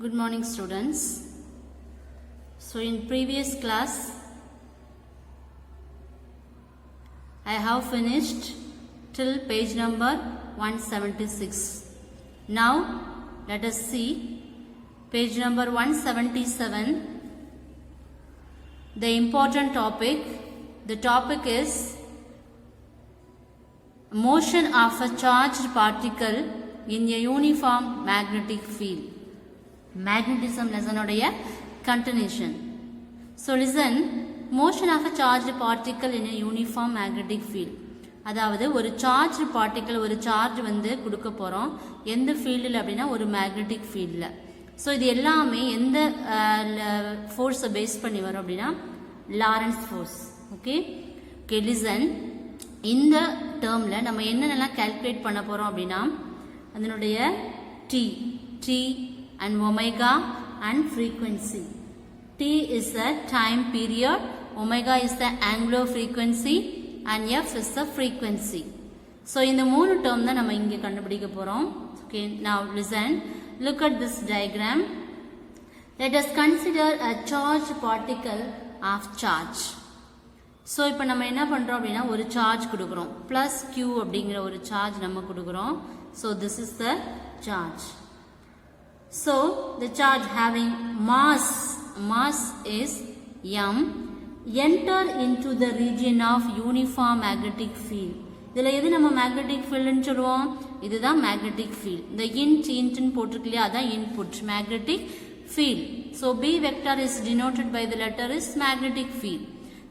Good morning students. So in previous class I have finished till page number 176. Now let us see page number 177. The important topic. The topic is motion of a charged particle in a uniform magnetic field. Magnetism lesson உடைய continuation. So listen, motion of a charged particle in a uniform magnetic field. அதாவது ஒரு charged particle, ஒரு charge வந்து கொடுக்க போறோம் எந்த ஃபீல்டில் அப்படின்னா ஒரு magnetic ஃபீல்டில். ஸோ இது எல்லாமே எந்த ஃபோர்ஸை பேஸ் பண்ணி வரும் அப்படின்னா Lawrence force. Okay okay listen, இந்த டேர்மில் நம்ம என்னென்னலாம் கால்குலேட் பண்ண போகிறோம் அப்படின்னா அதனுடைய D and omega and frequency. T is the time period, omega is the angular frequency and F is the frequency. So இந்த மூணு term தான் நம்ம இங்கே கண்டுபிடிக்க போறோம். Okay, now listen, look at this diagram. Let us consider a charged particle of charge. So இப்போ நம்ம என்ன பண்றோம் அப்படின்னா ஒரு சார்ஜ் கொடுக்குறோம், plus Q அப்படிங்கிற ஒரு சார்ஜ் நம்ம கொடுக்குறோம். So this is the charge. So the charge having mass is m, enter into the region of uniform magnetic field. இதில் எது நம்ம magnetic fieldன்னு சொல்லுவோம்? இதுதான் magnetic field. இந்த int போட்டிருக்கலையா, அதான் input magnetic field. So B vector is denoted by the letter is magnetic field.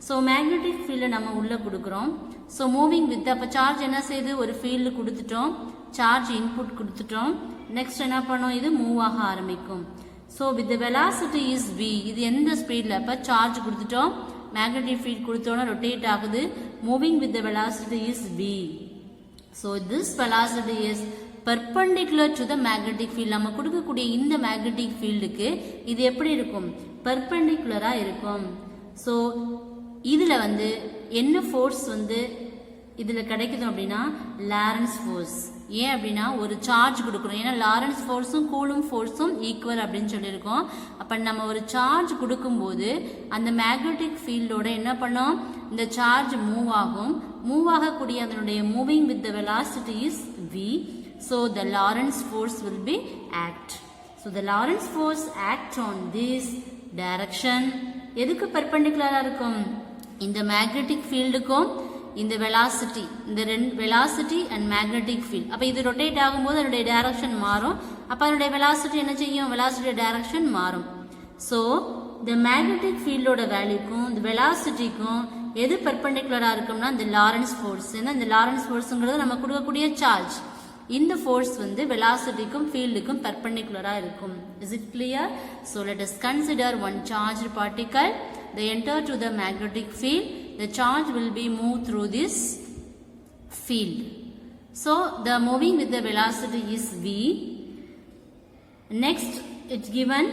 So magnetic field நம்ம உள்ள கொடுக்குறோம். So moving with the அப்போ சார்ஜ் என்ன செய்யுது, ஒரு ஃபீல்டு கொடுத்துட்டோம், சார்ஜ் இன்புட் கொடுத்துட்டோம், நெக்ஸ்ட் என்ன பண்ணோம், இது மூவ் ஆக ஆரம்பிக்கும். So with velocity is v, இது எந்த ஸ்பீடில் இப்போ சார்ஜ் கொடுத்துட்டோம், மேக்னெட்டிக் ஃபீல்ட் கொடுத்தோன்னா ரொட்டேட் ஆகுது, moving with velocity is v. So this velocity is perpendicular to the magnetic field. நம்ம கொடுக்கக்கூடிய இந்த மேக்னெட்டிக் ஃபீல்டுக்கு இது எப்படி இருக்கும், பெர்பெண்டிகுலராக இருக்கும். ஸோ இதில் வந்து என்ன ஃபோர்ஸ் வந்து இதில் கிடைக்குது அப்படின்னா லாரன்ஸ் ஃபோர்ஸ். ஏன் அப்படின்னா ஒரு சார்ஜ் கொடுக்குறோம், ஏன்னா லாரன்ஸ் ஃபோர்ஸும் கூலும் ஃபோர்ஸும் ஈக்குவல் அப்படின்னு சொல்லியிருக்கோம். அப்போ நம்ம ஒரு சார்ஜ் கொடுக்கும்போது அந்த மேக்னெட்டிக் ஃபீல்டோட என்ன பண்ணோம், இந்த சார்ஜ் மூவ் ஆகும், மூவ் ஆகக்கூடிய அதனுடைய moving with the velocity is v. So the Lorentz force will be act. So the Lorentz force act on this direction. எதுக்கு பெர்பெண்டிகுலராக இருக்கும், இந்த மேக்னெட்டிக் ஃபீல்டுக்கும் இந்த வெலாசிட்டி, இந்த ரெண்டு வெலாசிட்டி அண்ட் மேக்னெட்டிக் ஃபீல்ட். அப்போ இது ரொட்டேட் ஆகும்போது அதனுடைய டைரக்ஷன் மாறும், அப்போ அதனுடைய வெலாசிட்டி என்ன செய்யும், வெலாசிட்டி டைரக்ஷன் மாறும். ஸோ இந்த மேக்னெட்டிக் ஃபீல்டோட வேல்யூக்கும் இந்த வெலாசிட்டிக்கும் எது பெர்பெண்டிகுலராக இருக்கும்னா இந்த லாரன்ஸ் ஃபோர்ஸ். ஏன்னா இந்த லாரன்ஸ் ஃபோர்ஸுங்கிறது நம்ம கொடுக்கக்கூடிய சார்ஜ், இந்த ஃபோர்ஸ் வந்து வெலாசிட்டிக்கும் ஃபீல்டுக்கும் பெர்பெண்டிகுலராக இருக்கும். Is it clear? So let us consider one charge particle. They enter to the magnetic field. The charge will be moved through this field. So the moving with the velocity is v. Next, it's given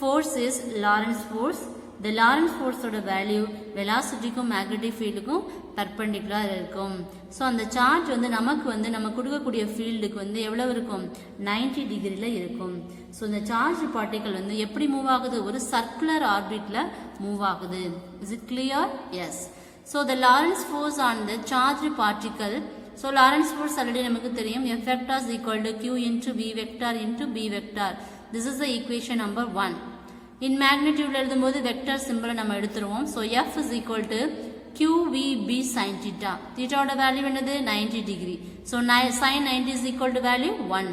force is Lorentz force. The Lorentz force oda value velocity kum magnetic field kum perpendicular irukum. So அந்த charge வந்து நமக்கு வந்து நம்ம கொடுக்கக்கூடிய ஃபீல்டுக்கு வந்து எவ்வளவு இருக்கும், 90 டிகிரில இருக்கும். ஸோ இந்த சார்ஜ் பார்ட்டிகல் வந்து எப்படி மூவ் ஆகுது, ஒரு சர்க்குலர் ஆர்பிட்ல மூவ் ஆகுது. Is it clear? Yes. So the Lorentz force on the charge particle. So Lorentz force already நமக்கு தெரியும், F vector is equal to Q into V vector into B vector. This is the equation number 1. In magnitude எழுதும்போது vector சிம்பிளை நம்ம எடுத்துருவோம். So F is equal to QVB sin theta. Theta value என்னது 90 degree. So sin 90 is equal to value 1.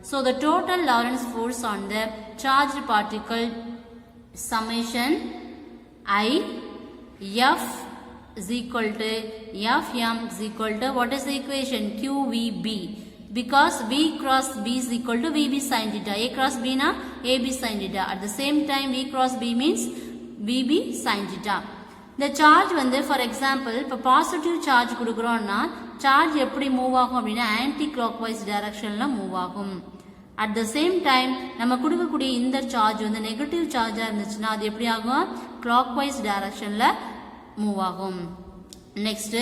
So the total Lorentz force on the charged particle summation I F is equal to Fm is equal to what is the equation, QVB. Because V cross B is equal to VB sin theta. A cross B na AB sin theta. At the same time V cross B means VB sin theta. இந்த charge வந்து for example இப்போ positive charge கொடுக்குறோம்னா charge எப்படி move ஆகும் அப்படின்னா anti clock wise டைரக்ஷன்ல move ஆகும். At the same time நம்ம கொடுக்கக்கூடிய இந்த சார்ஜ் வந்து நெகட்டிவ் சார்ஜாக இருந்துச்சுன்னா அது எப்படி ஆகும், கிளாக் வைஸ் டைரக்ஷன்ல மூவ் ஆகும். நெக்ஸ்ட்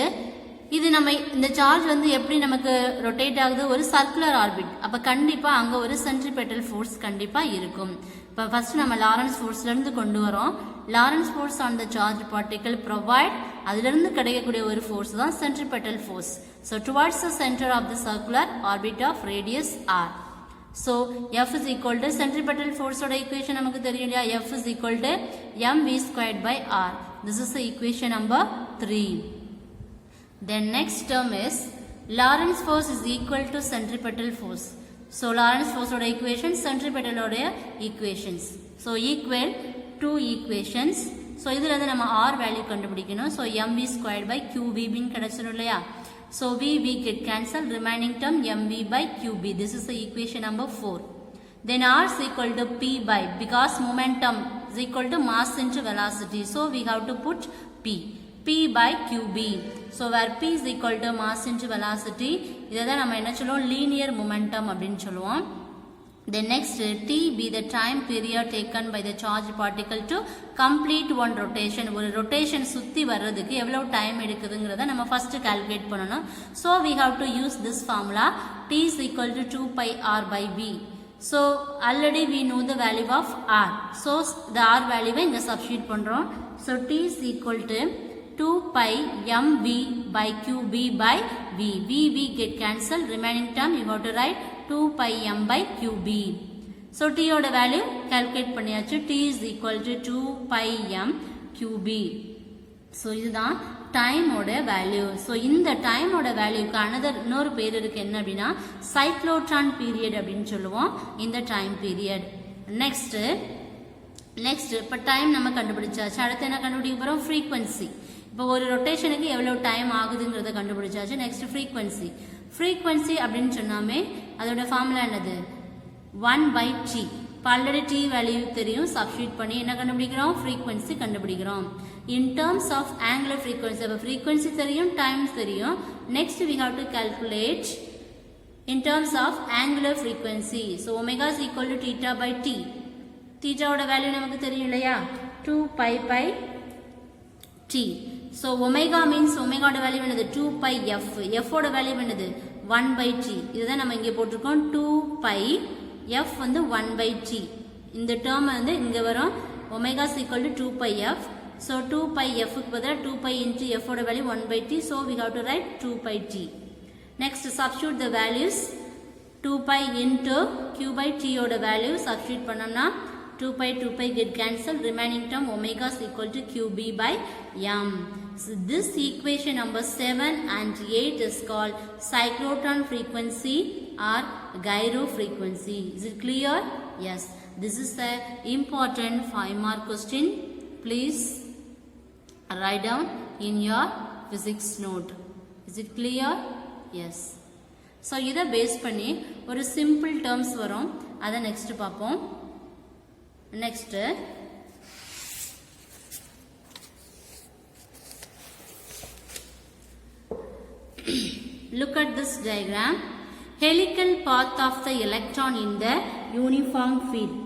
இது நம்ம இந்த சார்ஜ் வந்து எப்படி நமக்கு ரொட்டேட் ஆகுது, ஒரு சர்க்குலர் ஆர்பிட். அப்ப கண்டிப்பா அங்க ஒரு சென்ட்ரிபெட்டல் ஃபோர்ஸ் கண்டிப்பா இருக்கும். இப்ப ஃபர்ஸ்ட் நம்ம லாரன்ஸ் ஃபோர்ஸ்ல இருந்து கொண்டு வரோம். Lawrence force on the charge particle provide, அதுல இருந்து கிடைக்கக்கூடிய ஒரு ஃபோர்ஸ் தான் centripetal force. So towards the center of the circular orbit of radius r. So F is equal to centripetal force oda equation நமக்கு தெரியும் இல்லையா, F is equal to mv squared by r. This is the equation number 3. Then next term is Lorentz force is equal to centripetal force. So Lorentz force oda equation centripetal oda equations. So equal two equations. So இதுல இருந்து நம்ம r value கண்டுபிடிக்கணும். So mv squared by qv ன்னு கிடைச்சிரும் இல்லையா. So v get cancelled, remaining term mv by qb. This is the equation number 4. Then r is equal to p by, because momentum is equal to mass into velocity. So we have to put p by qb. So where p is equal to mass into velocity, இதைதான் நம்ம என்ன சொல்லுவோம், linear momentum அப்படின்னு சொல்லுவோம். Then next, t be the time period taken by the charged particle to complete one rotation. ஒரு rotation சுத்தி வர்றதுக்கு எவ்வளவு டைம் எடுக்குதுங்கிறத நம்ம first calculate பண்ணணும். So we have to use this formula, t is equal to 2 pi r by v. So already we know the value of r. So the r value இங்க substitute பண்றோம். So t is equal to 2 pi mv by qb by v. V get cancelled, remaining term you have to write 2 pi m by qb. So t oda value calculate பண்ணியாச்சு. T is equal to 2 pi m qb. So இதுதான் time ஓட value. So இந்த time ஓட வேல்யூக்கு another இன்னொரு பேர் இருக்கு, என்ன அப்படின்னா சைக்ளோட்ரான் பீரியட் அப்படின்னு சொல்லுவோம் இந்த டைம் பீரியட். நெக்ஸ்ட் இப்போ டைம் நம்ம கண்டுபிடிச்சாச்சு. அடுத்து என்ன கண்டுபிடிக்க போறோம், ஃப்ரீக்வன்சி. இப்போ ஒரு ரொட்டேஷனுக்கு எவ்வளவு டைம் ஆகுதுங்கிறத கண்டுபிடிச்சாச்சு. Next frequency. ஃப்ரீக்வன்சி அப்படின்னு சொன்னாமே அதோட ஃபார்முலா என்னது, 1/t. இப்போ ஆல்ரெடி t வேல்யூ தெரியும், சப்ஸ்டியூட் பண்ணி என்ன கண்டுபிடிக்கிறோம், ஃப்ரீக்வன்சி கண்டுபிடிக்கிறோம். In terms of angular frequency, அப்போ ஃப்ரீக்வன்சி தெரியும், டைம்ஸ் தெரியும். Next we have to calculate in terms of angular frequency. So omega is equal to theta by t. Theta ஓட value நமக்கு தெரியும் இல்லையா, 2 pi by t. So omega means omega ஓட value என்னது, 2 pi f. f ஓட value என்னது, 1/t. இதுதான் நம்ம இங்கே போட்டிருக்கோம், 2 pi f வந்து 1/t. இந்த டேர்ம் வந்து இங்க வரும், omega is equal to 2 pi f. So 2 pi f க்கு பதிலா 2 pi into f ஓட value 1/t. So we have to write 2 pi t. Next substitute the values. 2 pi into q by t ஓட value substitute பண்ணோம்னா 2 pi get cancelled, remaining term omega is equal to qb by m. So this equation number 7 and 8 is called cyclotron frequency or gyro frequency. Is it clear? Yes. This is the important 5-mark question. Please write down in your physics note. Is it clear? Yes. So இதை base பண்ணி ஒரு simple terms வரும், அதை next பார்ப்போம். Next, look at this diagram. Helical path of the electron in the uniform field.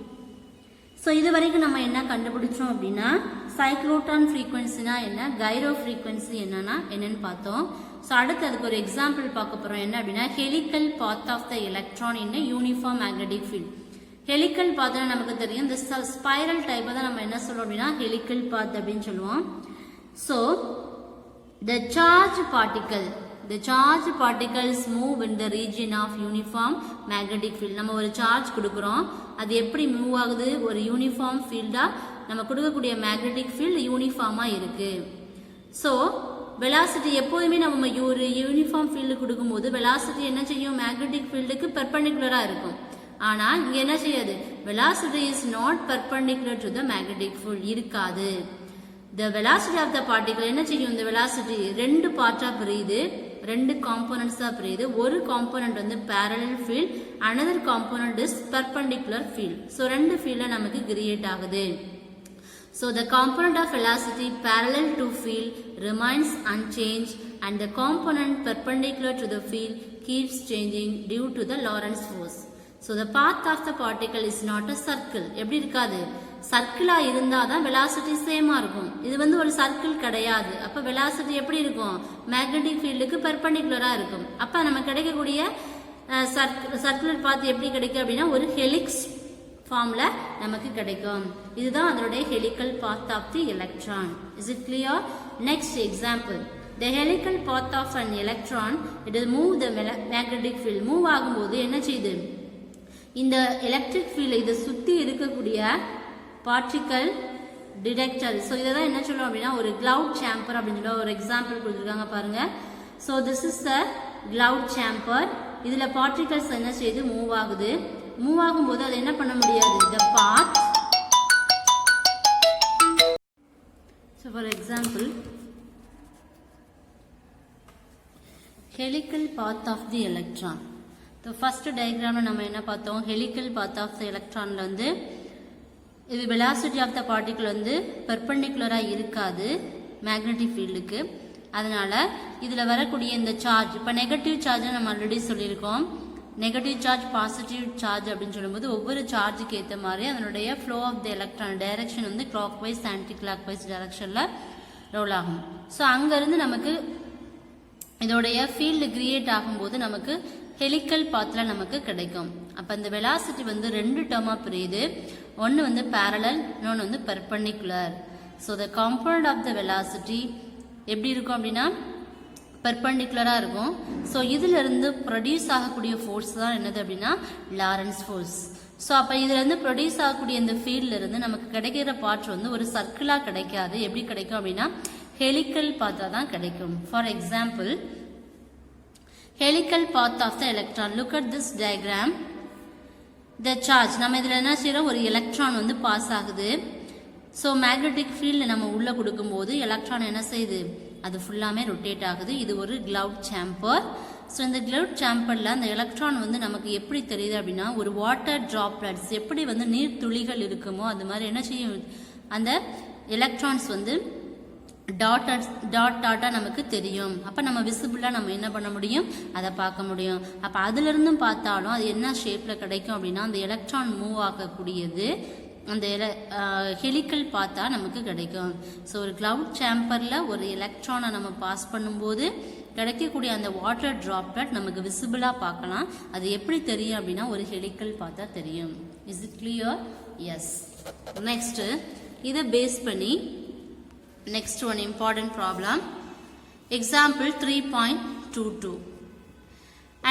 So இது வரைக்கும் நம்ம என்ன கண்டுபிடிச்சோம் அப்படின்னா சைக்ளோட்ரான் ஃப்ரீக்வன்சினா என்ன, கைரோ ஃப்ரீக்வன்சி என்னன்னு பார்த்தோம். ஸோ அடுத்து அதுக்கு ஒரு எக்ஸாம்பிள் பார்க்க போறோம். என்ன அப்படின்னா helical path of the electron in uniform magnetic field. Helical பாத்னா நமக்கு தெரியும், இந்த ஸ்பைரல் டைப்பை தான் நம்ம என்ன சொல்றோம் அப்படின்னா ஹெலிக்கல் பாத் அப்படின்னு சொல்லுவோம். So the charge particles move in the region of uniform magnetic field. நம்ம ஒரு சார்ஜ் கொடுக்குறோம், அது எப்படி மூவ் ஆகுது, ஒரு யூனிஃபார்ம் ஃபீல்டா நம்ம கொடுக்கக்கூடிய மேக்னெட்டிக் ஃபீல்டு யூனிஃபார்மா இருக்கு. ஸோ வெலாசிட்டி எப்போதுமே நம்ம ஒரு யூனிஃபார்ம் ஃபீல்டு கொடுக்கும்போது வெலாசிட்டி என்ன செய்யும், மேக்னெட்டிக் ஃபீல்டுக்கு பெர்பெண்டிகுலரா இருக்கும். ஆனா இங்க என்ன செய்யாது, velocity is not perpendicular to the magnetic field இருக்காது. The velocity of the particle என்ன செய்யும், இந்த velocity ரெண்டு பார்ட்டா பிரியுது, ரெண்டு காம்போனன்ட்ஸா பிரியுது. ஒரு காம்போனன்ட் வந்து parallel field, another component is perpendicular field. So ரெண்டு ஃபீல்ட்ல நமக்கு கிரியேட் ஆகுது. So the component of velocity parallel to field remains unchanged and the component perpendicular to the field keeps changing due to the Lorentz force. So the path of the particle is not a circle. எப்படி இருக்காது? சர்க்கிளா இருந்தாதான் velocity சேமா இருக்கும். இது வந்து ஒரு circle கிடையாது. அப்ப velocity எப்படி இருக்கும்? மேக்னெட்டிக் ஃபீல்டுக்கு பெர்பெண்டிகுலரா இருக்கும். அப்ப நம்ம கிடைக்கக்கூடிய சர்க்குலர் பாத் எப்படி கிடைக்கும் அப்படின்னா ஒரு ஹெலிக்ஸ் ஃபார்ம்ல நமக்கு கிடைக்கும். இதுதான் அதனுடைய helical path of the electron. Is it clear? Next example. The helical path of an electron, it will move the magnetic field. Move ஆகும்போது என்ன செய்யுது? இந்த எலக்ட்ரிக் ஃபீல்ட் இதை சுத்தி இருக்கக்கூடிய பார்ட்டிகல் டிடெக்டர். ஸோ இதை தான் என்ன சொல்லுவோம் அப்படின்னா ஒரு கிளவுட் சேம்பர் அப்படின்னு சொல்லி ஒரு எக்ஸாம்பிள் கொடுத்துருக்காங்க பாருங்க. So this is the cloud chamber. இதுல பார்ட்டிகல்ஸ் என்ன செய்யுது? மூவ் ஆகுது. மூவ் ஆகும்போது அது என்ன பண்ண முடியாது? The path. So for example helical path of the electron. So first டயக்ராமில் நம்ம என்ன பார்த்தோம்? ஹெலிக்கல் பாத் ஆஃப் தி எலக்ட்ரானில் வந்து இது வெலாசிட்டி ஆஃப் த பார்ட்டிகிள் வந்து பெர்பெண்டிகுலராக இருக்காது மேக்னெட்டிக் ஃபீல்டுக்கு. அதனால இதில் வரக்கூடிய இந்த சார்ஜ், இப்போ நெகட்டிவ் சார்ஜ் நம்ம ஆல்ரெடி சொல்லியிருக்கோம். நெகட்டிவ் சார்ஜ், பாசிட்டிவ் சார்ஜ் அப்படின்னு சொல்லும்போது ஒவ்வொரு சார்ஜுக்கு ஏற்ற மாதிரி அதனுடைய flow of the electron direction வந்து clockwise anticlockwise டைரக்ஷனில் ரோல் ஆகும். ஸோ அங்கேருந்து நமக்கு இதோடைய ஃபீல்டு கிரியேட் ஆகும்போது நமக்கு ஹெலிக்கல் பாத்தில் நமக்கு கிடைக்கும். அப்போ இந்த வெலாசிட்டி வந்து ரெண்டு டேர்மாக பிரியுது. ஒன்று வந்து பேரலல், இன்னொன்று வந்து perpendicular. So the component of the velocity எப்படி இருக்கும் அப்படின்னா பெர்பெண்டிகுலராக இருக்கும். ஸோ இதிலிருந்து ப்ரொடியூஸ் ஆகக்கூடிய ஃபோர்ஸ் தான் என்னது அப்படின்னா லாரன்ஸ் ஃபோர்ஸ். ஸோ அப்போ இதுலேருந்து ப்ரொடியூஸ் ஆகக்கூடிய இந்த ஃபீல்ட்லேருந்து நமக்கு கிடைக்கிற பார்ட் வந்து ஒரு சர்க்கிளாக கிடைக்காது. எப்படி கிடைக்கும் அப்படின்னா ஹெலிக்கல் பாத்தாக தான் கிடைக்கும். For example helical path of the electron. Look at this diagram. The charge, நம்ம இதில் என்ன செய்யறோம்? ஒரு எலக்ட்ரான் வந்து பாஸ் ஆகுது. ஸோ மேக்னெட்டிக் ஃபீல்டு நம்ம உள்ள கொடுக்கும்போது எலக்ட்ரான் என்ன செய்யுது? அது ஃபுல்லாமே ரொட்டேட் ஆகுது. இது ஒரு கிளவுட் சேம்பர். ஸோ இந்த கிளவுட் சேம்பரில் அந்த எலக்ட்ரான் வந்து நமக்கு எப்படி தெரியுது அப்படின்னா ஒரு வாட்டர் டிராப்லெட்ஸ் எப்படி வந்து நீர் துளிகள் இருக்குமோ அது மாதிரி என்ன செய்யும்? அந்த எலக்ட்ரான்ஸ் வந்து டாட்டா நமக்கு தெரியும். அப்போ நம்ம விசிபிளாக நம்ம என்ன பண்ண முடியும்? அதை பார்க்க முடியும். அப்போ அதுலேருந்தும் பார்த்தாலும் அது என்ன ஷேப்பில் கிடைக்கும் அப்படின்னா அந்த எலக்ட்ரான் மூவ் ஆகக்கூடியது அந்த ஹெலிக்கல் பார்த்தா நமக்கு கிடைக்கும். ஸோ ஒரு கிளவுட் சேம்பரில் ஒரு எலக்ட்ரானை நம்ம பாஸ் பண்ணும்போது கிடைக்கக்கூடிய அந்த வாட்டர் டிராப்லெட் நமக்கு விசிபிளாக பார்க்கலாம். அது எப்படி தெரியும் அப்படின்னா ஒரு ஹெலிக்கல் பார்த்தா தெரியும். Is it clear? Yes. Next இதை பேஸ் பண்ணி next one important problem. Example 3.22.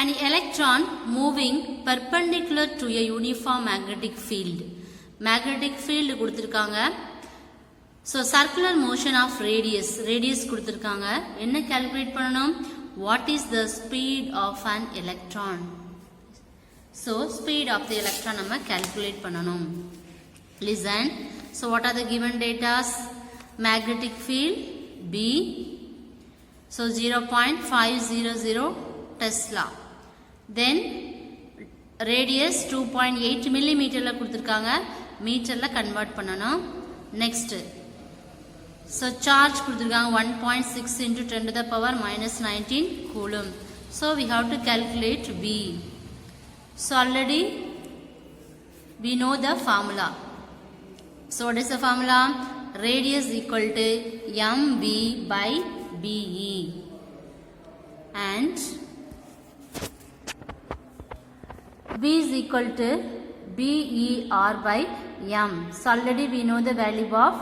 An electron moving perpendicular to a uniform magnetic field. Magnetic field கொடுத்திருக்காங்க. So circular motion of radius கொடுத்திருக்காங்க. என்ன calculate பண்ணணும்? What is the speed of an electron? So speed of the electron நம்ம calculate பண்ணணும். Listen. So what are the given datas? Magnetic field B, so 0.500 Tesla. Then radius 2.8 millimeterல கொடுத்திருக்காங்க. மீட்டர்ல convert பண்ணணும். Next so charge கொடுத்திருக்காங்க 1.6 into 10 to the power minus 19 coulomb. So we have to calculate B. So already we know the formula. So what is the formula? Radius equal to mv by be, and b is equal to ber by m. So already we know the value of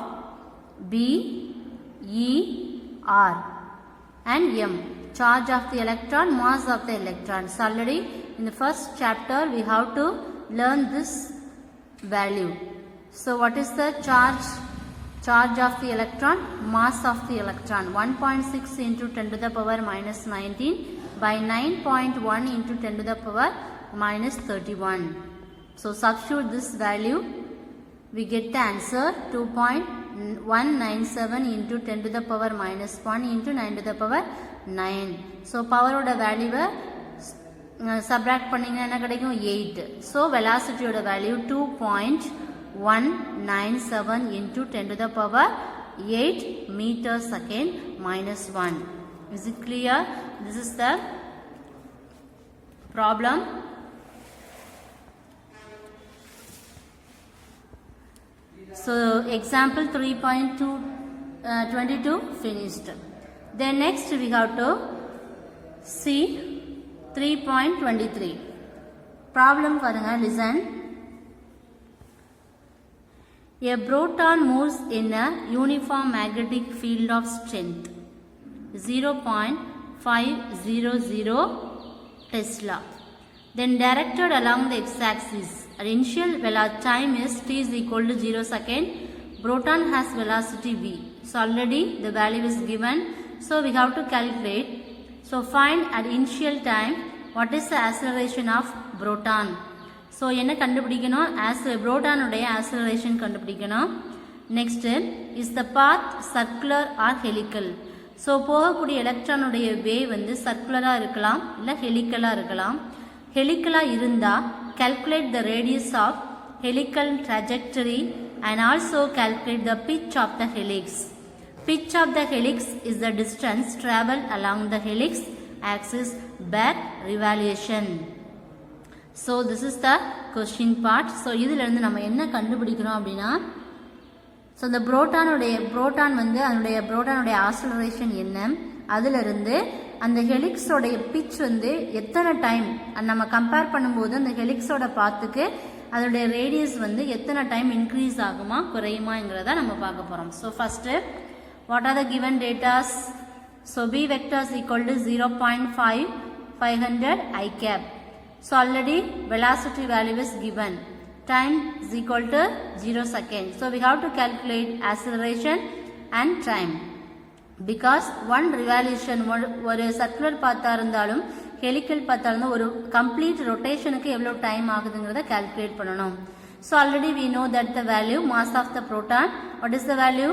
b, e, r and m. Charge of the electron, mass of the electron. So already in the first chapter we have to learn this value. So what is the charge? Charge of the electron, mass of the electron 1.6 into 10 to the power minus 19 by 9.1 into 10 to the power minus 31. So substitute this value, we get the answer 2.197 into 10 to the power minus 1 into 9 to the power 9. So power oda value subtract பண்ணீங்கன்னா என்ன கிடைக்கும்? 8. So velocity oda value 2.197 into 10 to the power 8 meter second minus 1. Is it clear? This is the problem. So example 3.22 finished. Then next we have to see 3.23. Problem parunga, listen. A proton moves in a uniform magnetic field of strength 0.500 Tesla. Then directed along the x-axis. At initial time is t is equal to 0 second. Proton has velocity v. So already the value is given. So we have to calculate. So find at initial time what is the acceleration of proton. So என்ன கண்டுபிடிக்கணும்? Proton உடைய acceleration கண்டுபிடிக்கணும். Next is the path circular or helical. So போகக்கூடிய electron உடைய வே வந்து சர்க்குலரா இருக்கலாம் இல்ல ஹெலிக்கலா இருக்கலாம். ஹெலிக்கலா இருந்தா calculate the radius of helical trajectory and also calculate the pitch of the helix. Pitch of the helix is the distance traveled along the helix axis back revolution. So this is the question part. So இதில இருந்து நம்ம என்ன கண்டுபிடிக்கணும் அப்படினா, so the proton வந்து அதனுடைய புரோட்டானுடைய acceleration என்ன, அதில இருந்து அந்த ஹெலிக்ஸோட பிட்ச் வந்து எத்தனை டைம் நம்ம கம்பேர் பண்ணும்போது அந்த ஹெலிக்ஸோட பாத்துக்கு அதோட ரேடியஸ் வந்து எத்தனை டைம் இன்க்ரீஸ் ஆகுமா குறையுமாங்கிறத நம்ம பார்க்க போறோம். So first what are the given datas? So b vector is equal to 0.500 I cap. So already velocity value is given. Time is equal to 0 seconds. So we have to calculate acceleration and time. Because one revolution ஒரு circular path இருந்தாலும் helical path இருந்தாலும் ஒரு complete rotationக்கு எவ்வளவு time ஆகுதுங்கிறத calculate பண்ணணும். So already we know that the value mass of the proton, what is the value?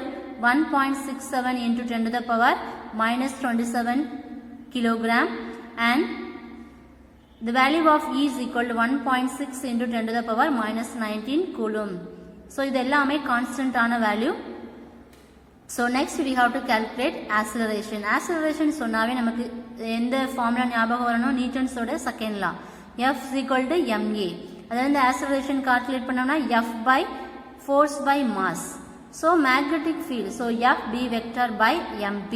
1.67 into 10 to the power minus 27 kilogram, and the value of E is equal to 1.6 into 10 to the power minus 19 coulomb. So இது எல்லாமே constant ஆன value. So next we have to calculate acceleration. Acceleration சொன்னாவே நமக்கு எந்த formula ஞாபகம் வரணும்? நியூட்டன்ஸோட second law. F is equal to ma. அதாவது இந்த acceleration கால்குலேட் பண்ணோம்னா F by force by mass. So magnetic field. So F b vector by mp.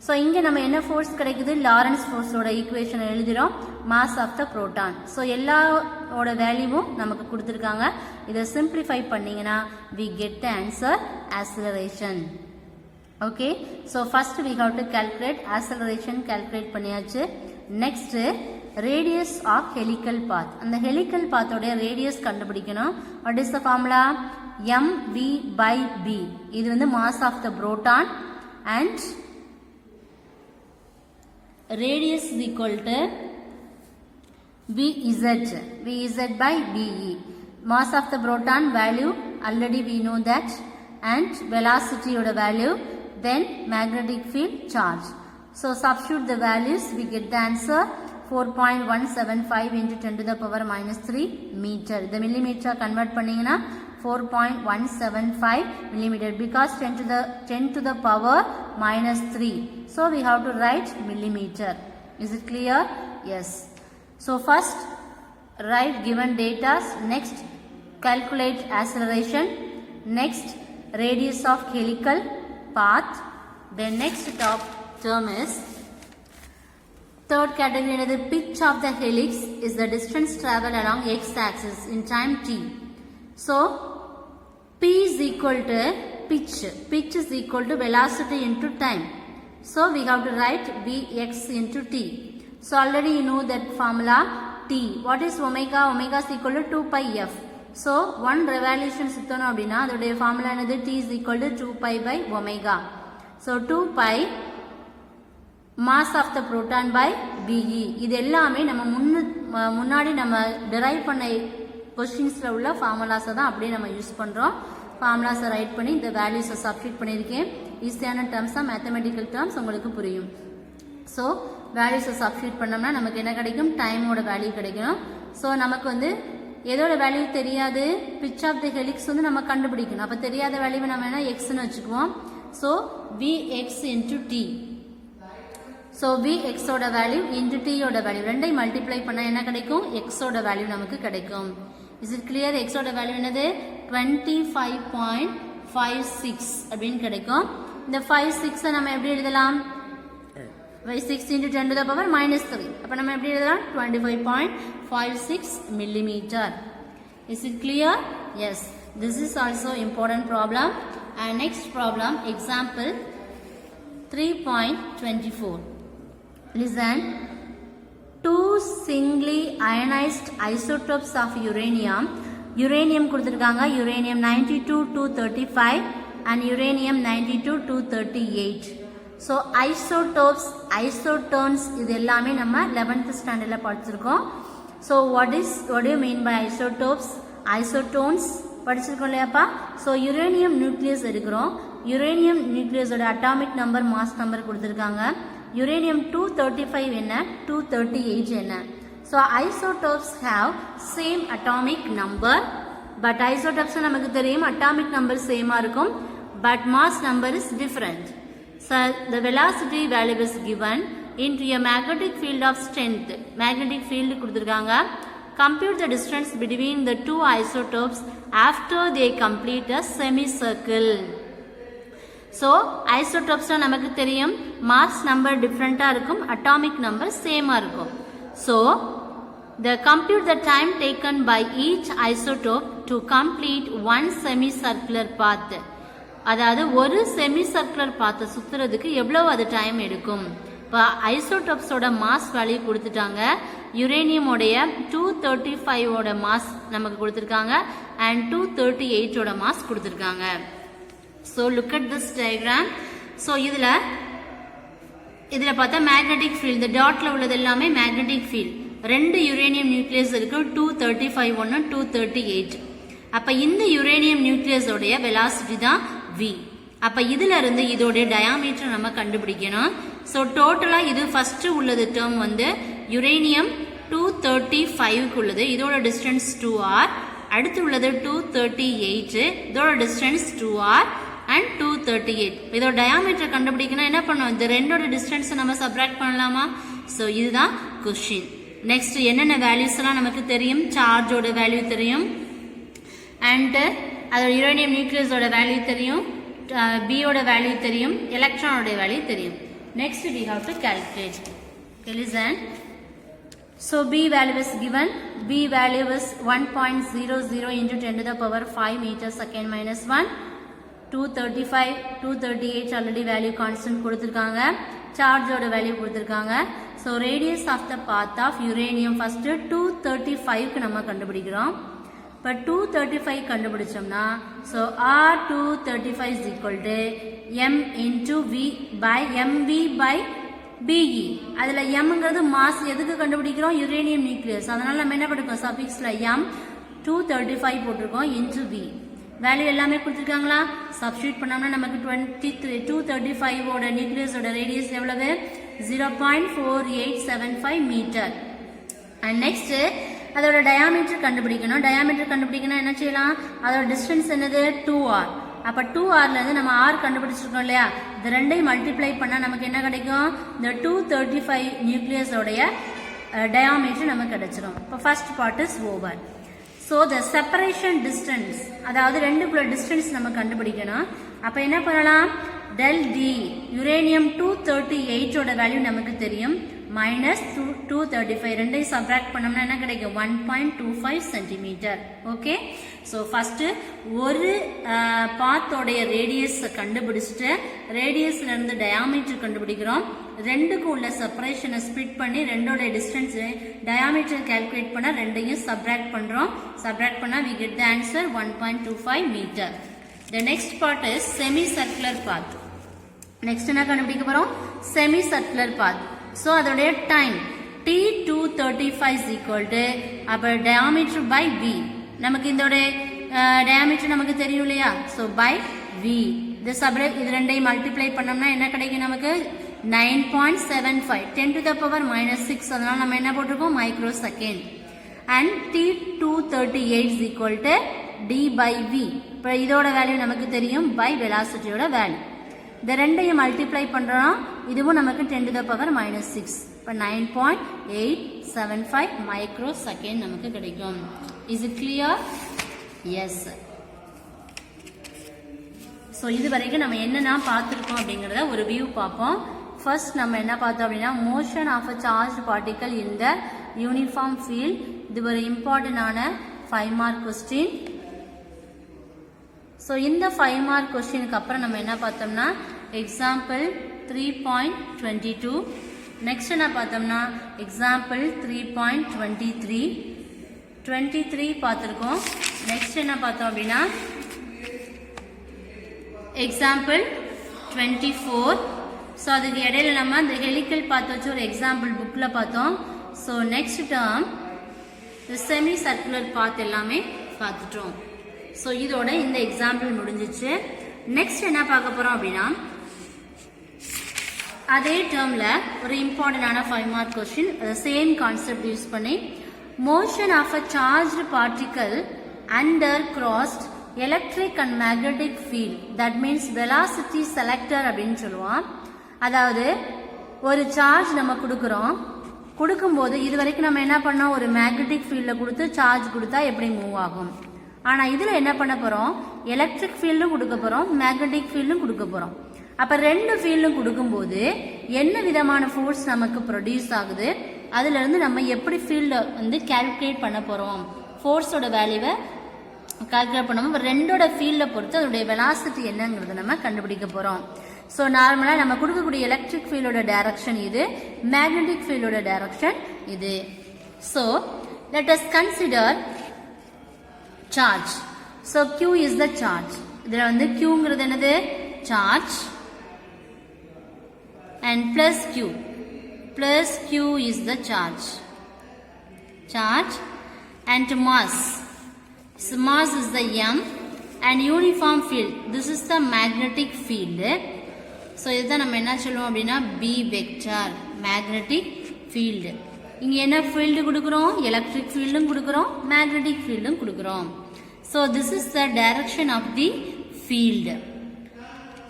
So இங்க நம்ம என்ன ஃபோர்ஸ் கிடைக்குது? லாரன்ஸ் ஃபோர்ஸோட ஈக்குவேஷன் எழுதிரோம். Mass of the proton. So எல்லாவோட வேல்யூவும் நமக்கு கொடுத்துருக்காங்க. இதை சிம்பிளிஃபை பண்ணீங்கன்னா we get the answer acceleration. Okay, so first we have to calculate acceleration. calculate பண்ணியாச்சு. Next radius of helical path. அந்த helical path ஓட radius கண்டுபிடிக்கணும். What is the formula? mv by b. இது வந்து mass of the proton and radius is equal to Vz by Be. Mass of the proton value already we know that, and velocity of the value, then magnetic field charge. So substitute the values, we get the answer 4.175 into 10 to the power minus 3 meter. The millimeter convert பண்ணீங்கன்னா 4.175 millimeter, because 10 to the power minus 3. So we have to write millimeter. Is it clear? Yes. So first write given data, next calculate acceleration, next radius of helical path, then next top term is third category. The pitch of the helix is the distance traveled along x-axis in time t. So p is equal to pitch. Pitch is equal to velocity into time. So we have to write vx into t. So already you know that formula t. What is omega? Omega is equal to 2 pi f. So one revolution சுத்தணும் அப்படின்னா அதோடைய formula என்னது? t is equal to 2 pi by omega. So 2 pi mass of the proton by Be. இது எல்லாமே நம்ம முன்னாடி நம்ம derive பண்ண questionsல உள்ள formulas தான் அப்படியே நம்ம யூஸ் பண்றோம். formulas ரைட் பண்ணி இந்த values சப்ஸ்டிட்யூட் பண்ணிருக்கேன். ஈஸியான டர்ம்ஸ் தான், மேத்தமெட்டிக்கல் டர்ம்ஸ் உங்களுக்கு புரியும். ஸோ வேல்யூஸை சப்ஸ்டிட்யூட் பண்ணோம்னா நமக்கு என்ன கிடைக்கும்? டைமோட வேல்யூ கிடைக்கும். ஸோ நமக்கு வந்து எதோட வேல்யூ தெரியாது? பிட்ச் ஆஃப் தி ஹெலிக்ஸ் வந்து நம்ம கண்டுபிடிக்கணும். அப்போ தெரியாத வேல்யூவை நம்ம என்ன எக்ஸ்ன்னு வச்சுக்குவோம். So Vx into t. So Vxோட வேல்யூ இன்டு tயோட வேல்யூ ரெண்டையும் மல்டிப்ளை பண்ணால் என்ன கிடைக்கும்? எக்ஸோட வேல்யூ நமக்கு கிடைக்கும். Is it clear? எக்ஸோட வேல்யூ என்னது? 25.56 அப்படின்னு கிடைக்கும். இந்த 56 நம்ம எப்படி எழுதலாம்? 6 into 10 to the power minus 3. அப்ப நம்ம எப்படி எழுதலாம்? 25.56 millimeter. Is it clear? Yes. This is also important problem. And next problem, example 3.24. Listen. Two singly ionized isotopes of uranium. Uranium கொடுத்திருக்காங்க. Uranium 92-235 and uranium 92-238. So isotopes, isotones இது எல்லாமே நம்ம 11th standardல படிச்சிருக்கோம். So what do you mean by isotopes? Isotones படிச்சிருக்கோம் இல்லையாப்பா? So uranium nucleus எடுக்கிறோம். uranium nucleus ஓட atomic number, mass number கொடுத்திருக்காங்க. uranium 235 என்ன, 238 என்ன. So isotopes have same atomic number, but isotopes நமக்கு தெரியும் atomic number same இருக்கும், but mass number is different. So the velocity value is given into a magnetic field of strength. Magnetic field கொடுத்திருக்காங்க. Compute the distance between the two isotopes after they complete a semicircle. So isotopes நமக்கு தெரியும் mass number different இருக்கும், atomic number same இருக்கும். So the compute the time taken by each isotope to complete one semicircular path. அதாவது ஒரு semicircular path சுத்துறதுக்கு எவ்வளவு அது time எடுக்கும். இப்போ ஐசோடோப்ஸோட மாஸ் வேல்யூ கொடுத்துட்டாங்க. யுரேனியம் உடைய 235 ஓட மாஸ் நமக்கு கொடுத்துருக்காங்க and 238 ஓட மாஸ் கொடுத்துருக்காங்க. So look at this diagram. So இதுல பார்த்தா மேக்னெட்டிக் ஃபீல்ட், இந்த டாட்ல உள்ளது எல்லாமே மேக்னெட்டிக் ஃபீல்ட். ரெண்டு யுரேனியம் நியூக்ளியஸ் இருக்கு, 235 ஒன்று 238. அப்ப இந்த யுரேனியம் நியூக்ளியஸ் உடைய வெலாசிட்டி தான் v. அப்ப இதுல இருந்து இதோட டயாமீட்டர் நம்ம கண்டுபிடிக்கணும். சோ டோட்டலா இது ஃபர்ஸ்ட் உள்ளது டேர்ம் வந்து யுரேனியம் 235 உள்ளது, இதோட டிஸ்டன்ஸ் 2r. அடுத்து உள்ளது 238, இதோட டிஸ்டன்ஸ் 2r and 238. இதோட டயாமீட்டர் கண்டுபிடிக்கணும். என்ன பண்ணுவோம், இந்த ரெண்டோட டிஸ்டன்ஸ் நம்ம சப்ட்ராக்ட் பண்ணலாமா? சோ இதுதான் क्वेश्चन. நெக்ஸ்ட் என்னென்ன வேல்யூஸ் எல்லாம் நமக்கு தெரியும்? சார்ஜோட வேல்யூ தெரியும், அண்ட் அதோட யுரேனியம் நியூக்ளியஸோட வேல்யூ தெரியும், b ஓட வேல்யூ தெரியும், எலக்ட்ரானோட வேல்யூ தெரியும். Next we have to calculate. Okay, listen. So b value is given. B value is 1.00 into 10 to the power 5 meter second minus 1. 235, 238 already value constant கொடுத்திருக்காங்க. சார்ஜோட value கொடுத்திருக்காங்க. So radius of the path of uranium first 235 க்கு நம்ம கண்டுபிடிக்கிறோம். இப்ப 235 கண்டுபிடிச்சோம்னா so R235 is equal to m into v by mv by be. அதுல mங்கிறது mass, எதுக்கு கண்டுபிடிக்கிறோம்? Uranium nucleus. அதனால நம்ம என்ன பண்ணிருக்கோம், சஃபிக்ஸ்ல m 235 போட்டிருக்கோம் into v. வேல்யூ எல்லாமே கொடுத்திருக்காங்களா? சப்ஸ்டிட்யூட் பண்ணோம்னா நமக்கு 235 ஓட நியூக்ளியஸோட ரேடியஸ் எவ்வளவு? 0.4875 மீட்டர். அண்ட் நெக்ஸ்ட் அதோட டயாமீட்டர் கண்டுபிடிக்கணும். டயாமீட்டர் கண்டுபிடிக்கணும் என்ன செய்யலாம்? அதோட டிஸ்டன்ஸ் என்னது? 2r. அப்ப 2rல இருந்து நம்ம r கண்டுபிடிச்சிருக்கோம் இல்லையா, இந்த ரெண்டையும் மல்டிப்ளை பண்ணா நமக்கு என்ன கிடைக்கும்? இந்த 235 நியூக்ளியஸோடைய டயாமீட்டர் நமக்கு கிடைச்சிரும். இப்போ first part is over. So the separation distance, அதாவது ரெண்டுக்குள்ள டிஸ்டன்ஸ் நம்ம கண்டுபிடிக்கணும். அப்ப என்ன பண்ணலாம்? del d யுரேனியம் 238 ஓட வேல்யூ நமக்கு தெரியும், minus 235 ரெண்டையும் சப்ட்ராக்ட் பண்ணோம்னா என்ன கிடைக்கும்? 1.25 சென்டிமீட்டர். ஓகே, ஸோ ஃபர்ஸ்ட் ஒரு பாத்தோடைய ரேடியஸ் கண்டுபிடிச்சிட்டு ரேடியஸ்ல இருந்து டயாமீட்டர் கண்டுபிடிக்கிறோம். ரெண்டுக்கும் உள்ள செப்பரேஷனை ஸ்பிளிட் பண்ணி ரெண்டோட டிஸ்டன்ஸ் டயாமீட்டர் கால்குலேட் பண்ண ரெண்டையும் சப்ட்ராக்ட் பண்றோம். சப்ட்ராக்ட் பண்ணா we get the answer 1.25 meter. The next part is semicircular path. Next என்ன கண்டுபிடிக்க போறோம்? semicircular path. So அதோட time T235 is equal to அப்ப diameter by V. நமக்கு இதோட diameter நமக்கு தெரியும் இல்லையா? So by V. இது ரெண்டையும் மல்டிப்ளை பண்ணோம்னா என்ன கிடைக்கும் நமக்கு? 9.75 10 to the power minus 6. அதனால நம்ம என்ன போட்டிருக்கோம்? Micro second. And T238 is equal to D by V. இப்போ இதோட வேல்யூ நமக்கு தெரியும் by velocityயோட வேல்யூ. இந்த ரெண்டையும் மல்டிப்ளை பண்றோம், இதுவும் நமக்கு 10 to the power minus 6. இப்போ 9.875 மைக்ரோ செகண்ட் நமக்கு கிடைக்கும். Is it clear? Yes. So இது வரைக்கும் நம்ம என்னென்ன பார்த்துருக்கோம் அப்படிங்கிறத ஒரு வியூ பார்ப்போம். ஃபர்ஸ்ட் நம்ம என்ன பார்த்தோம் அப்படின்னா motion of a charge particle in the uniform field. இது ஒரு இம்பார்ட்டன்டான 5 மார்க் கொஸ்டின். ஸோ இந்த 5 மார்க் கொஸ்டினுக்கு அப்புறம் நம்ம என்ன பார்த்தோம்னா எக்ஸாம்பிள் 3.22. நெக்ஸ்ட் என்ன பார்த்தோம்னா எக்ஸாம்பிள் 3.23 23 பார்த்துருக்கோம். நெக்ஸ்ட் என்ன பார்த்தோம் அப்படின்னா எக்ஸாம்பிள் 24. ஸோ அதுக்கு இடையில நம்ம இந்த ஹெலிக்கல் பார்த்து வச்சு ஒரு எக்ஸாம்பிள் புக்கில் பார்த்தோம். So next term semicircular path எல்லாமே பார்த்துட்டோம். ஸோ இதோட இந்த எக்ஸாம்பிள் முடிஞ்சிச்சு. நெக்ஸ்ட் என்ன பார்க்க போகிறோம் அப்படின்னா அதே டேர்மில் ஒரு இம்பார்ட்டன்டான 5 mark question, same concept use பண்ணி motion of a charged particle under crossed electric and magnetic field, that means velocity selector அப்படின்னு சொல்லுவோம். அதாவது ஒரு சார்ஜ் நம்ம கொடுக்கும்போது இது வரைக்கும் நம்ம என்ன பண்ணோம், ஒரு மேக்னெட்டிக் ஃபீல்டில் கொடுத்து சார்ஜ் கொடுத்தா எப்படி மூவ் ஆகும். ஆனால் இதில் என்ன பண்ண போகிறோம், எலக்ட்ரிக் ஃபீல்டும் கொடுக்க போகிறோம், மேக்னெட்டிக் ஃபீல்டும் கொடுக்க போகிறோம். அப்போ 2 ஃபீல்டும் கொடுக்கும்போது என்ன விதமான ஃபோர்ஸ் நமக்கு ப்ரொடியூஸ் ஆகுது, அதுலேருந்து நம்ம எப்படி ஃபீல்டை வந்து கால்குலேட் பண்ண போகிறோம், ஃபோர்ஸோட வேல்யூவை கால்குலேட் பண்ணுவோம். 2ஓட ஃபீல்டை பொறுத்து அதோடைய வெலாசிட்டி என்னங்கிறத நம்ம கண்டுபிடிக்க போகிறோம். ஸோ நார்மலாக நம்ம கொடுக்கக்கூடிய எலக்ட்ரிக் ஃபீல்டோட டைரக்ஷன் இது, மேக்னெட்டிக் ஃபீல்டோட டைரக்ஷன் இது. So let us consider charge. So Q is the charge. இதில் வந்து Qங்கிறது என்னது, charge, and plus Q is the charge and mass. So mass is the M and uniform field, this is the magnetic field. So இதுதான் நம்ம என்ன சொல்லுவோம் அப்படின்னா B vector, magnetic field. இங்க என்ன field கொடுக்கிறோம், electric fieldம் கொடுக்கிறோம், magnetic fieldம் கொடுக்கிறோம். So this is the direction of the field.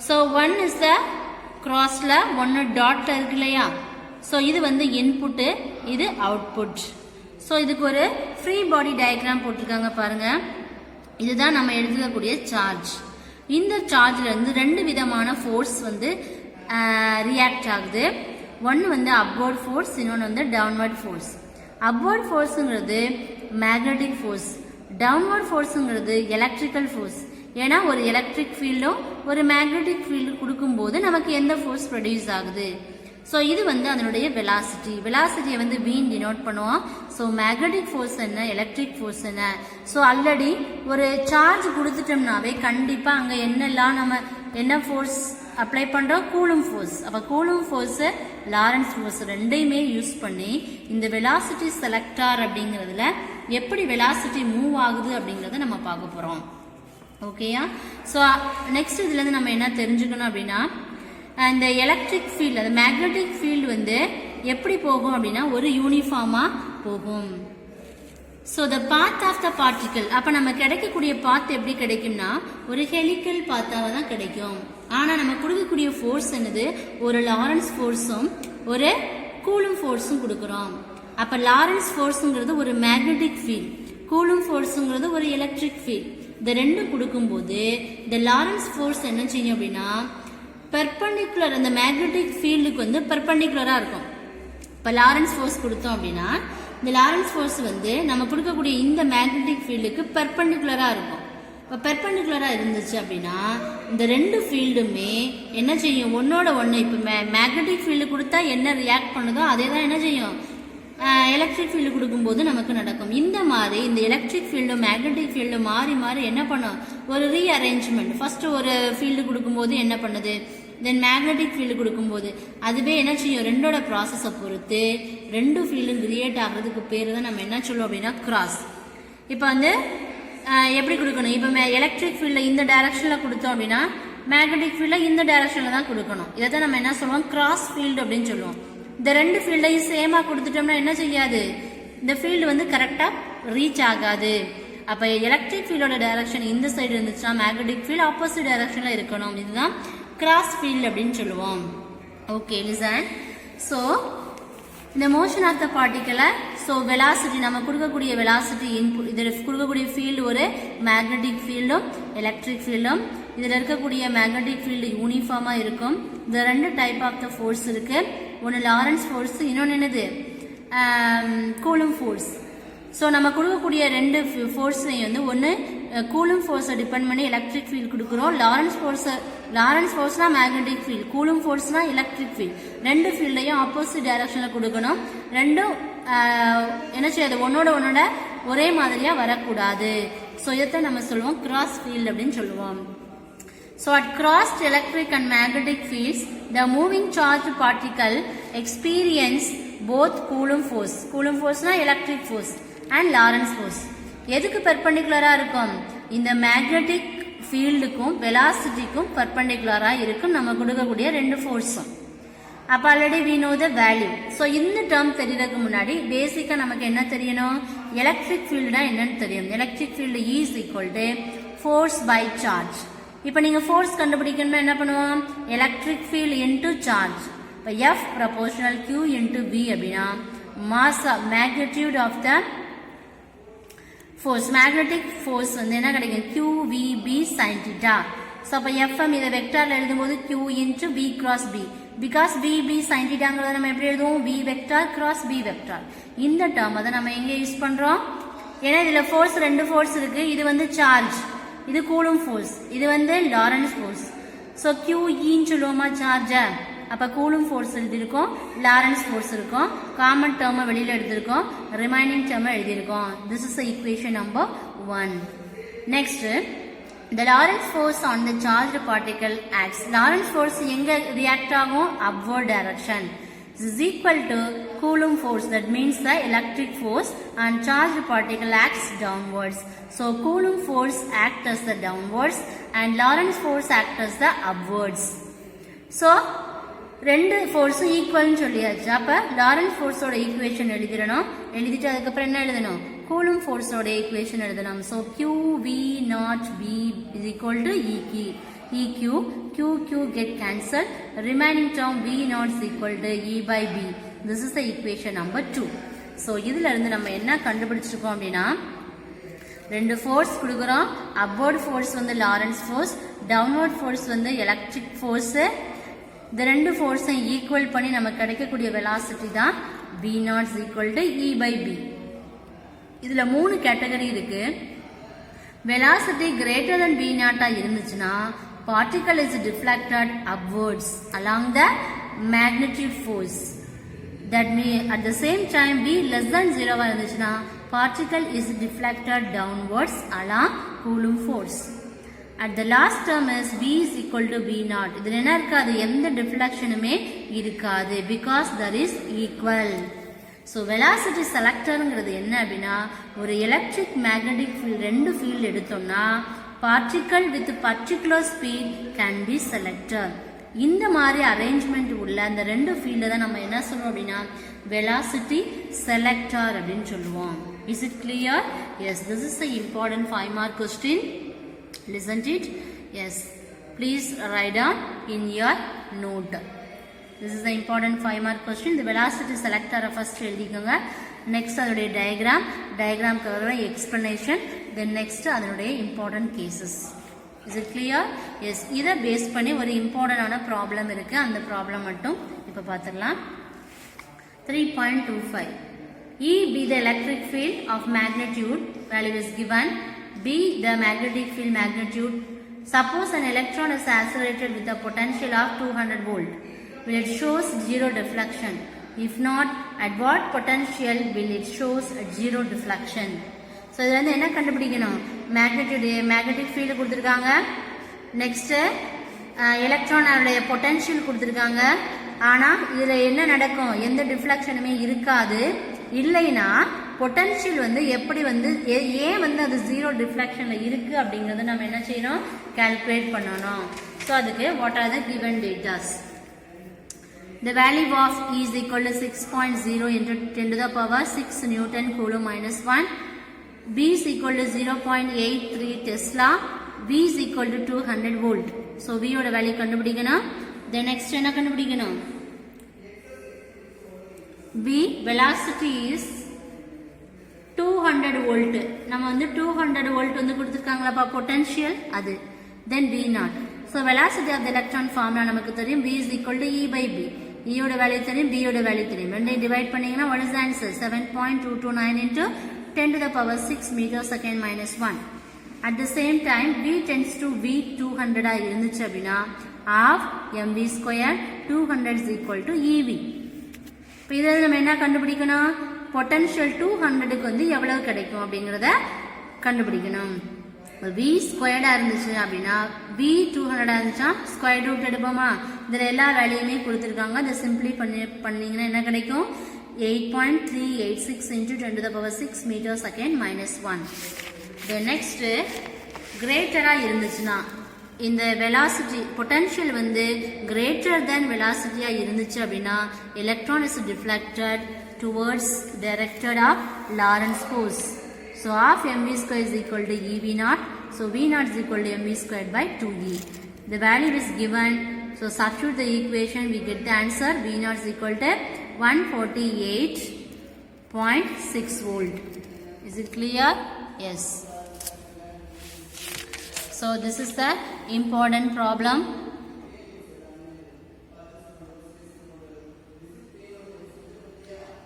So one is the crossல, ஒன்னு டாட்ல இருக்கு இல்லையா. ஸோ இது வந்து இன்புட்டு, இது அவுட்புட். ஸோ இதுக்கு ஒரு ஃப்ரீ பாடி டயக்ராம் போட்டிருக்காங்க பாருங்க. இதுதான் நம்ம எழுதக்கூடிய சார்ஜ். இந்த சார்ஜ்ல இருந்து 2 விதமான ஃபோர்ஸ் வந்து ரியாக்ட் ஆகுது. ஒன்று வந்து அப்வர்ட் ஃபோர்ஸ், இன்னொன்று வந்து டவுன்வர்ட் ஃபோர்ஸ். அப்வர்ட் ஃபோர்ஸுங்கிறது மேக்னெட்டிக் ஃபோர்ஸ், டவுன்வர்ட் ஃபோர்ஸுங்கிறது எலக்ட்ரிக்கல் ஃபோர்ஸ். ஏன்னா ஒரு எலக்ட்ரிக் ஃபீல்டும் ஒரு மேக்னெட்டிக் ஃபீல்டு கொடுக்கும்போது நமக்கு எந்த ஃபோர்ஸ் ப்ரொடியூஸ் ஆகுது. ஸோ இது வந்து அதனுடைய வெலாசிட்டியை வந்து வீன் டினோட் பண்ணுவோம். ஸோ மேக்னெட்டிக் ஃபோர்ஸ் என்ன, எலக்ட்ரிக் ஃபோர்ஸ் என்ன. ஸோ ஆல்ரெடி ஒரு சார்ஜ் கொடுத்துட்டோம்னாவே கண்டிப்பாக அங்கே என்னெல்லாம் நம்ம என்ன ஃபோர்ஸ் அப்ளை பண்ணுறோம், கூலும் ஃபோர்ஸ். அப்போ கூலும் ஃபோர்ஸு, லாரன்ஸ் ஃபோர்ஸ் ரெண்டையுமே யூஸ் பண்ணி இந்த வெலாசிட்டி செலக்டார் அப்படிங்கிறதுல எப்படி வெலாசிட்டி மூவ் ஆகுது அப்படிங்கிறத நம்ம பார்க்க போகிறோம். ஓகேயா. ஸோ நெக்ஸ்ட் இதுலேருந்து நம்ம என்ன தெரிஞ்சுக்கணும் அப்படின்னா இந்த எலக்ட்ரிக் ஃபீல்டு, அந்த மேக்னெட்டிக் ஃபீல்டு வந்து எப்படி போகும் அப்படின்னா ஒரு யூனிஃபார்மாக போகும். So the path of the particle, அப்போ நம்ம கிடைக்கக்கூடிய பாத் எப்படி கிடைக்கும்னா ஒரு ஹெலிக்கல் பாத்தாக தான் கிடைக்கும். ஆனால் நம்ம கொடுக்கக்கூடிய ஃபோர்ஸ் என்னது, ஒரு லாரன்ஸ் ஃபோர்ஸும் ஒரு கூலும் ஃபோர்ஸும் கொடுக்குறோம். அப்போ லாரன்ஸ் ஃபோர்ஸுங்கிறது ஒரு மேக்னெட்டிக் ஃபீல்ட், கூலும் ஃபோர்ஸுங்கிறது ஒரு எலக்ட்ரிக் ஃபீல்ட். இந்த 2 கொடுக்கும்போது இந்த லாரன்ஸ் ஃபோர்ஸ் என்ன செய்யும் அப்படின்னா பெர்பெண்டிகுலர், அந்த மேக்னெட்டிக் ஃபீல்டுக்கு வந்து பெர்பெண்டிகுலராக இருக்கும். இப்போ லாரன்ஸ் ஃபோர்ஸ் கொடுத்தோம் அப்படின்னா இந்த லாரன்ஸ் ஃபோர்ஸ் வந்து நம்ம கொடுக்கக்கூடிய இந்த மேக்னெட்டிக் ஃபீல்டுக்கு பெர்பெண்டிகுலராக இருக்கும். இப்போ பெர்பெண்டிகுலராக இருந்துச்சு அப்படின்னா இந்த 2 ஃபீல்டுமே என்ன செய்யும், ஒன்னோட ஒன்று. இப்போ மேக்னெட்டிக் ஃபீல்டு கொடுத்தா என்ன ரியாக்ட் பண்ணுதோ அதே தான் என்ன செய்யும் எலக்ட்ரிக் ஃபீல்டு கொடுக்கும்போது நமக்கு நடக்கும். இந்த மாதிரி இந்த எலக்ட்ரிக் ஃபீல்டு மேக்னெட்டிக் ஃபீல்டு மாறி மாறி என்ன பண்ணும், ஒரு ரீஅரேஞ்ச்மெண்ட். ஃபர்ஸ்ட் ஒரு ஃபீல்டு கொடுக்கும்போது என்ன பண்ணுது, தென் மேக்னெட்டிக் ஃபீல்டு கொடுக்கும்போது அதுவே என்ன செய்யும், 2ஓட ப்ராசஸை பொறுத்து 2 ஃபீல்டும் கிரியேட் ஆகிறதுக்கு பேர் தான் நம்ம என்ன சொல்லுவோம் அப்படின்னா கிராஸ். இப்போ வந்து எப்படி கொடுக்கணும், இப்போ எலக்ட்ரிக் ஃபீல்டில் இந்த டைரக்ஷனில் கொடுத்தோம் அப்படின்னா மேக்னெட்டிக் ஃபீல்டில் இந்த டைரக்ஷனில் தான் கொடுக்கணும். இதை தான் நம்ம என்ன சொல்லுவோம், கிராஸ் ஃபீல்டு அப்படின்னு சொல்லுவோம். இந்த 2 ஃபீல்டையும் சேமாக கொடுத்துட்டோம்னா என்ன செய்யாது, இந்த ஃபீல்டு வந்து கரெக்டாக ரீச் ஆகாது. அப்போ எலக்ட்ரிக் ஃபீல்டோட டைரக்ஷன் இந்த சைடு இருந்துச்சுன்னா மேக்னெட்டிக் ஃபீல்டு ஆப்போசிட் டைரக்ஷனில் இருக்கணும். இதுதான் கிராஸ் ஃபீல்டு அப்படின்னு சொல்லுவோம். Okay listen. ஸோ இந்த மோஷன் ஆஃப் த பார்ட்டிக்கலை ஸோ வெலாசிட்டி நம்ம கொடுக்கக்கூடிய வெலாசிட்டி இன்புட் இதில் கொடுக்கக்கூடிய ஃபீல்டு ஒரு மேக்னெட்டிக் ஃபீல்டும் எலக்ட்ரிக் ஃபீல்டும் இதில் இருக்கக்கூடிய மேக்னெட்டிக் ஃபீல்டு யூனிஃபார்மாக இருக்கும். இந்த 2 டைப் ஆஃப் த ஃபோர்ஸ் இருக்கு. ஒன்று லாரன்ஸ் ஃபோர்ஸ், இன்னொன்று என்னது கூலும் ஃபோர்ஸ். ஸோ நம்ம கொடுக்கக்கூடிய 2 ஃபோர்ஸ்லையும் வந்து ஒன்று கூலும் ஃபோர்ஸை டிபெண்ட் பண்ணி எலக்ட்ரிக் ஃபீல்டு கொடுக்குறோம். லாரன்ஸ் ஃபோர்ஸ்னா மேக்னெட்டிக் ஃபீல்டு, கூலும் ஃபோர்ஸ்னா எலக்ட்ரிக் ஃபீல்டு. 2 ஃபீல்டையும் ஆப்போசிட் டைரக்ஷனில் கொடுக்கணும். ரெண்டும் என்ன செய்யாது, ஒன்னோட ஒரே மாதிரியாக வரக்கூடாது. ஸோ இதைத்தான் நம்ம சொல்லுவோம் கிராஸ் ஃபீல்டு அப்படின்னு சொல்லுவோம். So at crossed electric and magnetic fields, the moving charged particle experience both Coulomb force. Coulomb force na electric force and Lorentz force. எதுக்கு பெர்பெண்டிகுலரா இருக்கும்? இந்த மேக்னெட்டிக் ஃபீல்டுக்கும் வெலாசிட்டிக்கும் பெர்பெண்டிகுலரா இருக்கும் நம்ம கொடுக்கக்கூடிய 2 ஃபோர்ஸும். அப்ப already we know the value. So இந்த டேர்ம் தெரியறதுக்கு முன்னாடி பேசிக்கா நமக்கு என்ன தெரியணும்? எலக்ட்ரிக் ஃபீல்டுனா என்னன்னு தெரியும். Electric field is equal to force by charge. இப்போ நீங்க ஃபோர்ஸ் கண்டுபிடிக்கணும்னா என்ன பண்ணுவோம்? Electric field into charge. இப்போ F proportional Q into V அப்படின்னா mass magnitude of the force, magnetic force வந்து என்ன கிடைக்கும்? QVB sin θ. ஸோ அப்போ FM இதை வெக்டார்ல எழுதும்போது Q into V cross B. Because VB sin θங்கிறத நம்ம எப்படி எழுதுவோம்? V vector cross B vector. இந்த டேர்ம் அதை நம்ம எங்கே யூஸ் பண்றோம்? ஏன்னா இதுல ஃபோர்ஸ் 2 ஃபோர்ஸ் இருக்கு. இது வந்து சார்ஜ், இது கூலும் ஃபோர்ஸ், இது வந்து லாரன்ஸ் ஃபோர்ஸ். ஸோ QEன்னு சொல்லுவோமா சார்ஜ? அப்போ கூலும் ஃபோர்ஸ் எழுதியிருக்கோம், லாரன்ஸ் ஃபோர்ஸ் இருக்கும். காமன் டேர்மை வெளியில் எடுத்திருக்கோம், ரிமைனிங் டேர்மை எழுதியிருக்கோம். This is equation number 1. Next, the Lorentz force on the charged particle acts. Lorentz force எங்க react ஆகும்? upward direction. This is equal to Coulomb force, that means the electric force, and charged particle acts downwards. So Coulomb force acts as the downwards and Lorentz force acts as the upwards. So 2 ஃபோர்ஸும் ஈக்குவல்னு சொல்லியாச்சு. அப்ப Lawrence ஃபோர்ஸோட equation எழுதிடணும். எழுதிட்டு அதுக்கப்புறம் என்ன எழுதணும்? Coulomb ஃபோர்ஸோட equation எழுதணும். So QV0B is equal to EQ. QQ get cancelled. Remaining term V0 is equal to E by B. This is the equation number 2. So இதுல இருந்து நம்ம என்ன கண்டுபிடிச்சிருக்கோம் அப்படின்னா, 2 ஃபோர்ஸ் கொடுக்குறோம். அப்வர்ட் ஃபோர்ஸ் வந்து லாரன்ஸ் ஃபோர்ஸ், டவுன்வர்ட் ஃபோர்ஸ் வந்து electric force. இந்த 2 ஃபோர்ஸை ஈக்குவல் பண்ணி நமக்கு கிடைக்கக்கூடிய வெலாசிட்டி தான் V0 is equal to E by B. இதுல 3 கேட்டகரி இருக்கு. வெலாசிட்டி greater than V0 இருந்துச்சுன்னா particle is deflected upwards along the magnetic force. That means at the same time V less than 0 இருந்துச்சுன்னா particle is deflected downwards along Coulomb force. At the last term is V is equal to V0. இதுல என்ன இருக்காது? எந்த டிஃப்ளெக்ஷனுமே இருக்காது. because there is equal. So velocity செலக்டருங்கிறது என்ன அப்படின்னா, ஒரு எலக்ட்ரிக் மேக்னெட்டிக் ஃபீல்டு 2 ஃபீல்டு எடுத்தோம்னா particle with particular speed can be selected. இந்த மாதிரி அரேஞ்ச்மெண்ட் உள்ள அந்த 2 ஃபீல்டு தான் நம்ம என்ன சொல்லுவோம் அப்படின்னா வெலாசிட்டி செலக்டர் அப்படின்னு சொல்லுவோம். Is it clear? Yes, this is the important 5 mark question. Listen to it. Yes, please write down in your note. This is the important 5 mark question. The velocity selector first எழுதிக்கோங்க. Next அதோடைய diagram கவர explanation, then next அதனுடைய important cases. Is it clear? Yes, இதை base பண்ணி ஒரு இம்பார்ட்டன்டான problem இருக்கு. அந்த ப்ராப்ளம் மட்டும் இப்ப பார்த்துடலாம். 3.25. E be the electric field of magnitude, value is given. B the magnetic field magnitude. Suppose an electron is accelerated with a potential of 200 volt. Will it shows zero deflection? If not, at what potential will it shows zero deflection? So இதுல இருந்து என்ன கண்டுபிடிக்கணும்? magnetic field கொடுத்திருக்காங்க. next electron உடைய potential கொடுத்திருக்காங்க. ஆனா இதுல என்ன நடக்கும்? எந்த டிஃப்ளெக்ஷனுமே இருக்காது. இல்லைனா பொட்டன்ஷியல் வந்து எப்படி வந்து ஏன் வந்து அது ஜீரோ டிஃப்ளெக்ஷன்ல இருக்கு அப்படிங்கறத நம்ம என்ன செய்யணும்? கால்குலேட் பண்ணணும். சோ அதுக்கு what are the given datas? The value of E is equal to 6.0 into 10 to the power 6 Newton Coulomb minus 1. B is equal to 0.83 Tesla. V is equal to 200 volt. So V ஓட value கண்டுபிடிக்கணும். Then next என்ன கண்டுபிடிக்கணும்? V velocity is 200 volt நம்ம வந்து 200 volt வந்து கொடுத்திருக்காங்களாப்பா potential அது. then V naught. so velocity of the electron formula நமக்கு தெரியும் V is equal to E by B. E ஓட வேல்யூ தெரியும், B ஓட வேல்யூ தெரியும். ரெண்டையும் டிவைட் பண்ணீங்கன்னா what is the answer? 7.229 into 10 to the power 6 meter second minus 1. at the same time V tends to V 200 இருந்துச்சு அப்படின்னா half mv square 200 is equal to EV. இப்போ இதில் நம்ம என்ன கண்டுபிடிக்கணும்? பொட்டன்ஷியல் 200க்கு வந்து எவ்வளவு கிடைக்கும் அப்படிங்கிறத கண்டுபிடிக்கணும். V ஸ்கொயர்டா இருந்துச்சு அப்படின்னா V 200 இருந்துச்சா ஸ்கொயர் ரூட் எடுப்போமா? இதில் எல்லா வேல்யூமே கொடுத்துருக்காங்க. அதை சிம்பிளி பண்ணீங்கன்னா என்ன கிடைக்கும்? 8.386 into 10 to the power 6 meter second minus 1. the next greater இருந்துச்சுன்னா இந்த velocity potential வந்து greater than velocity இருந்துச்சு அப்படின்னா electron is deflected towards directed of Lorentz force. so half mv square is equal to EV naught. so V naught is equal to mv squared by 2E. the value is given. so substitute the equation, we get the answer. V naught is equal to 148.6 volt. is it clear? yes. so this is the important problem.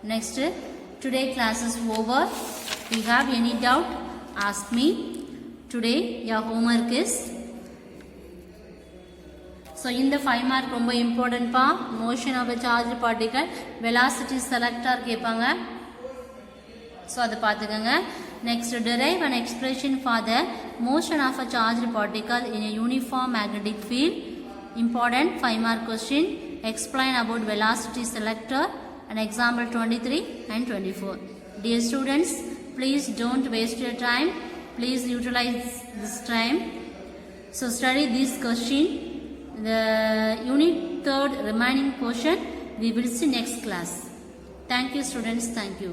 next, today class is over. if you have any doubt, ask me. today your homework is so in the 5 mark ரொம்ப important pa motion of a charged particle velocity selector கேட்பாங்க. so அது பார்த்துக்கங்க. next, derive an expression for the motion of a charged particle in a uniform magnetic field. important 5 mark question. explain about velocity selector and example 23 and 24. dear students, please don't waste your time. please utilize this time. so study this question. the unit 3rd remaining portion we will see next class. thank you students. thank you.